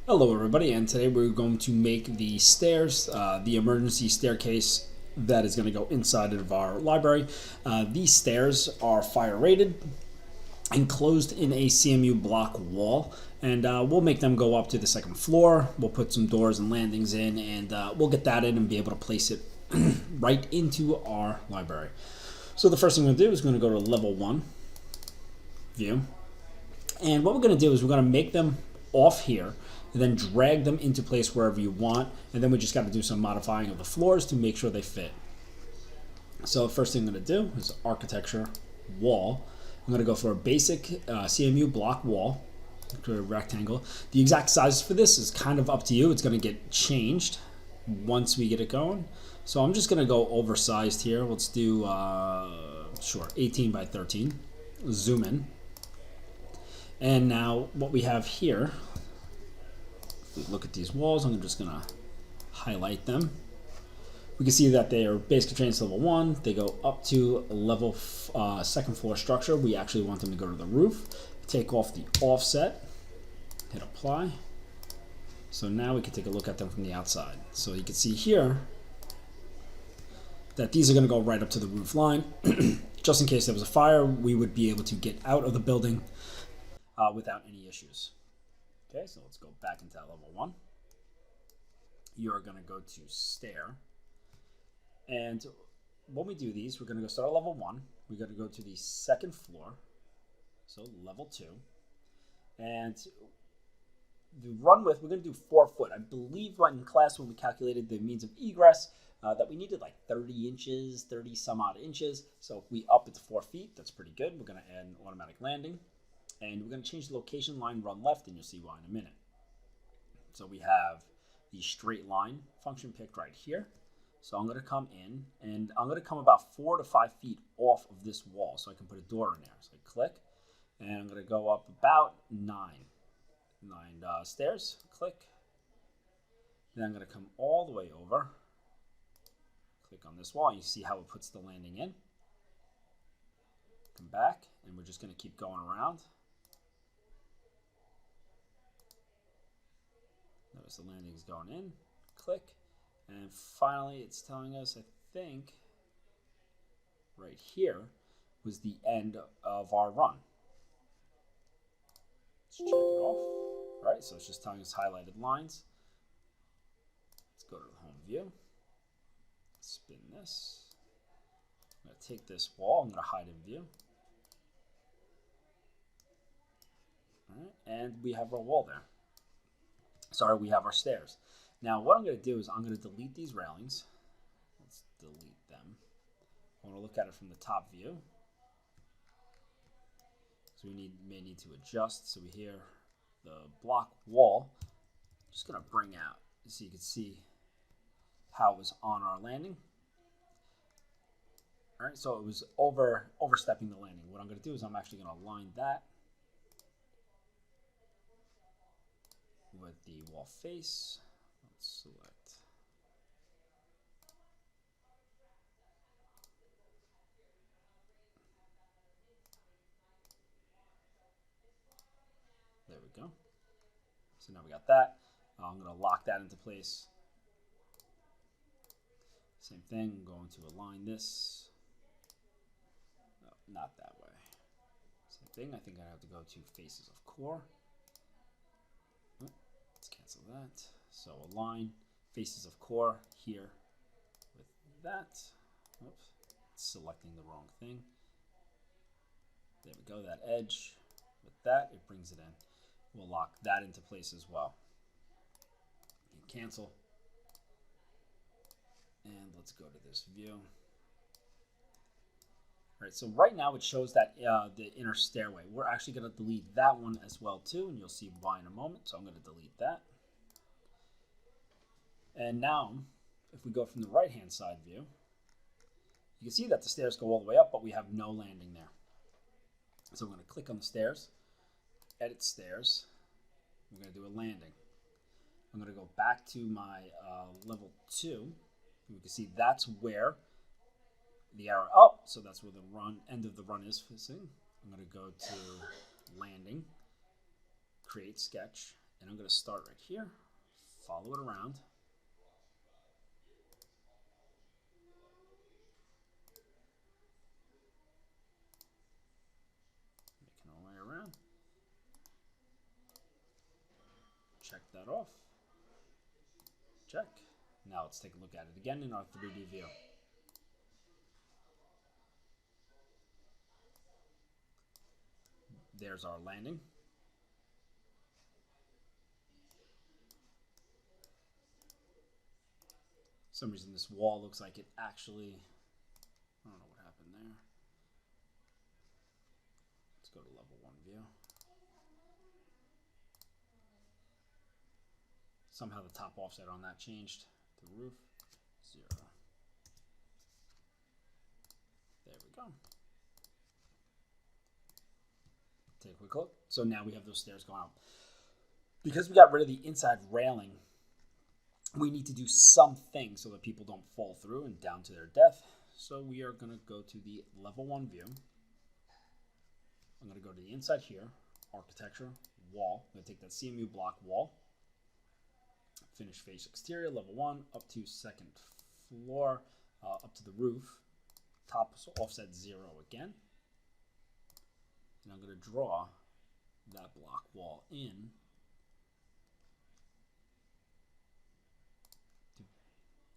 Hello everybody, and today we're going to make the stairs, the emergency staircase that is going to go inside of our library. These stairs are fire rated, enclosed in a CMU block wall, and we'll make them go up to the second floor. We'll put some doors and landings in, and we'll get that in and be able to place it right into our library. So the first thing we're going to do is we're going to go to level 1 view, and what we're going to do is we're going to make them off here and then drag them into place wherever you want, and then we just got to do some modifying of the floors to make sure they fit. So the first thing I'm going to do is architecture wall. I'm going to go for a basic CMU block wall, a rectangle. The exact size for this is kind of up to you. It's going to get changed once we get it going. So I'm just going to go oversized here. Let's do 18 by 13. Zoom in. And now what we have here, look at these walls. I'm just going to highlight them. We can see that they are basically trained to level 1. They go up to a level second floor structure. We actually want them to go to the roof. Take off the offset, hit apply. So now we can take a look at them from the outside. So you can see here that these are going to go right up to the roof line. Just in case there was a fire, we would be able to get out of the building without any issues. Okay, so let's go back into level 1. You're going to go to stair. And when we do these, we're going to go start at level 1. We're going to go to the second floor, so level 2. And the run width, we're going to do 4 foot. I believe in class when we calculated the means of egress, that we needed like 30 inches, 30 some odd inches. So if we up it to 4 feet, that's pretty good. We're going to add an automatic landing. And we're going to change the location line run left, and you'll see why in a minute. So we have the straight line function picked right here. So I'm going to come in, and I'm going to come about 4 to 5 feet off of this wall so I can put a door in there. So I click, and I'm going to go up about 9 stairs. Click. Then I'm going to come all the way over. Click on this wall, and you see how it puts the landing in. Come back, and we're just going to keep going around. Notice the landing is going in. Click. And finally, it's telling us, I think, right here was the end of our run. Let's check it off. All right, so it's just telling us highlighted lines. Let's go to the home view. Spin this. I'm going to take this wall. I'm going to hide in view. All right, and we have our wall there. Sorry, we have our stairs. Now, what I'm going to do is I'm going to delete these railings. Let's delete them. I want to look at it from the top view. So we may need to adjust. So we hear the block wall. Just going to bring out so you can see how it was on our landing. All right, so it was overstepping the landing. What I'm going to do is I'm actually going to align that with the wall face. Let's select. There we go. So now we got that. I'm going to lock that into place. Same thing, I'm going to align this. No, not that way. Same thing, I think I have to go to faces of core. Let's cancel that. So align faces of core here with that. Oops, selecting the wrong thing. There we go, that edge. With that, it brings it in. We'll lock that into place as well. And cancel. And let's go to this view. All right, so right now it shows that the inner stairway. We're actually going to delete that one as well too, and you'll see why in a moment. So I'm going to delete that. And now, if we go from the right-hand side view, you can see that the stairs go all the way up, but we have no landing there. So I'm going to click on the stairs, edit stairs. We're going to do a landing. I'm going to go back to my level 2. And we can see that's where the arrow up, so that's where the end of the run is facing. I'm going to go to landing, create sketch, And I'm going to start right here, follow it around. Making our way around. Check that off. Check. Now let's take a look at it again in our 3D view. There's our landing. For some reason this wall looks like it actually, I don't know what happened there. Let's go to level 1 view. Somehow the top offset on that changed to the roof. 0. There we go. Take a quick look. So now we have those stairs going out. Because we got rid of the inside railing, we need to do something so that people don't fall through and down to their death. So we are going to go to the level 1 view. I'm going to go to the inside here, architecture, wall. I'm going to take that CMU block wall. Finish face exterior, level 1, up to second floor, up to the roof. Top offset 0 again. And I'm going to draw that block wall in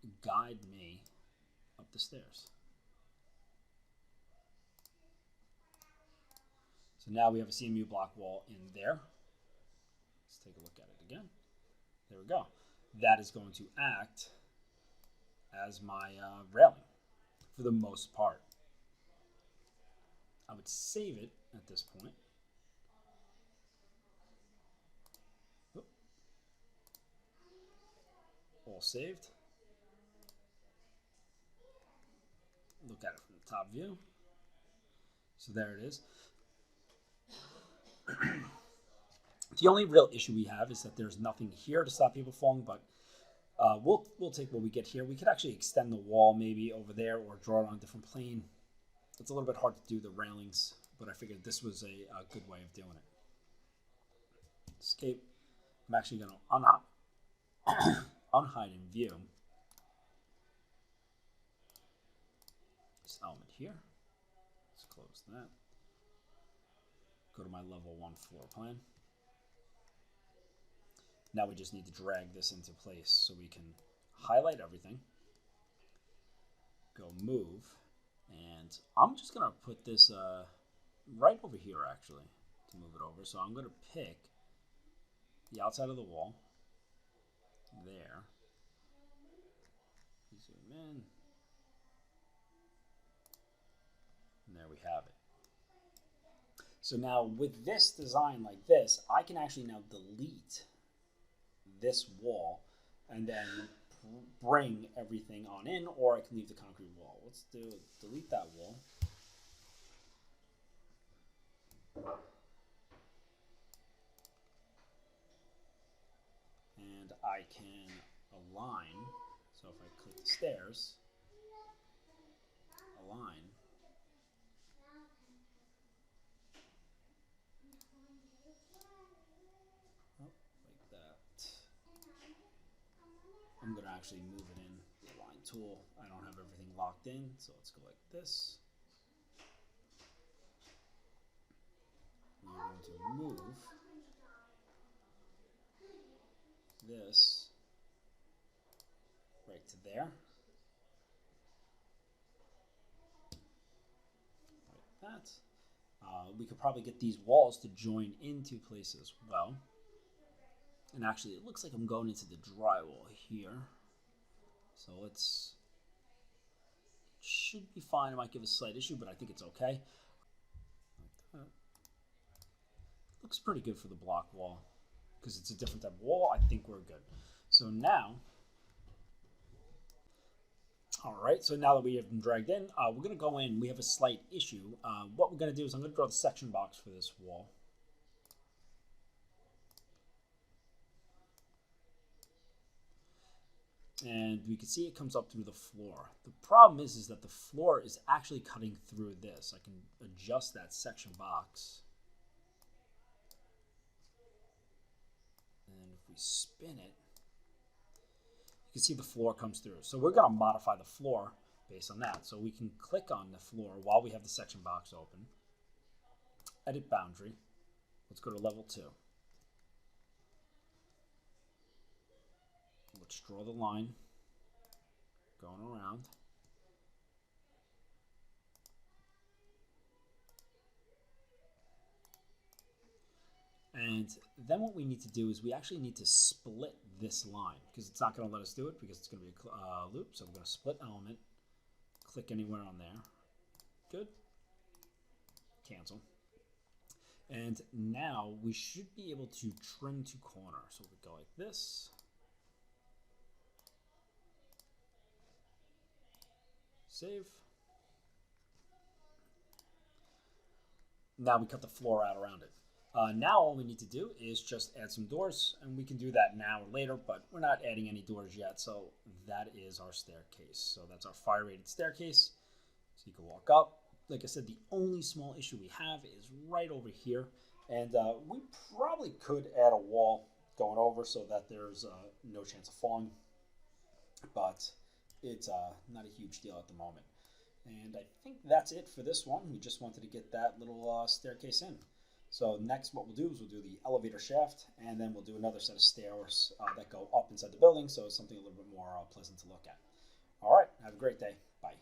to guide me up the stairs. So now we have a CMU block wall in there. Let's take a look at it again. There we go. That is going to act as my railing for the most part. I would save it at this point. Oop. All saved. Look at it from the top view. So there it is. The only real issue we have is that there's nothing here to stop people falling, but we'll take what we get here. We could actually extend the wall maybe over there or draw it on a different plane. It's a little bit hard to do the railings, but I figured this was a good way of doing it. Escape. I'm actually going to unhide in view this element here. Let's close that. Go to my level 1 floor plan. Now we just need to drag this into place so we can highlight everything. Go move. And I'm just going to put this right over here actually to move it over. So I'm going to pick the outside of the wall there. Zoom in. And there we have it. So now with this design like this, I can actually now delete this wall and then bring everything on in, or I can leave the concrete wall. Let's delete that wall. And I can align. So if I click the stairs, align. Like that. I'm going to actually move it in the align tool. I don't have everything locked in, so let's go like this. We're going to move this right to there. Like that. We could probably get these walls to join into place as well. And actually, it looks like I'm going into the drywall here. So let's, should be fine. It might give a slight issue, but I think it's okay. Like that. Looks pretty good for the block wall. Because it's a different type of wall, I think we're good. So now, all right, so now that we have them dragged in, we're going to go in. We have a slight issue. What we're going to do is I'm going to draw the section box for this wall. And we can see it comes up through the floor. The problem is that the floor is actually cutting through this. I can adjust that section box. we spin it, you can see the floor comes through. So we're going to modify the floor based on that. So we can click on the floor while we have the section box open. Edit boundary. Let's go to level 2. Let's draw the line going around. And then what we need to do is we actually need to split this line because it's not going to let us do it because it's going to be a loop. So we're going to split element, click anywhere on there. Good. Cancel. And now we should be able to trim to corner. So we go like this. Save. Now we cut the floor out around it. Now all we need to do is just add some doors, and we can do that now or later, but we're not adding any doors yet, so that is our staircase. So that's our fire rated staircase. So you can walk up. Like I said, the only small issue we have is right over here, and we probably could add a wall going over so that there's no chance of falling, but it's not a huge deal at the moment. And I think that's it for this one. We just wanted to get that little staircase in. So next what we'll do is we'll do the elevator shaft, and then we'll do another set of stairs that go up inside the building, so it's something a little bit more pleasant to look at. All right, have a great day. Bye.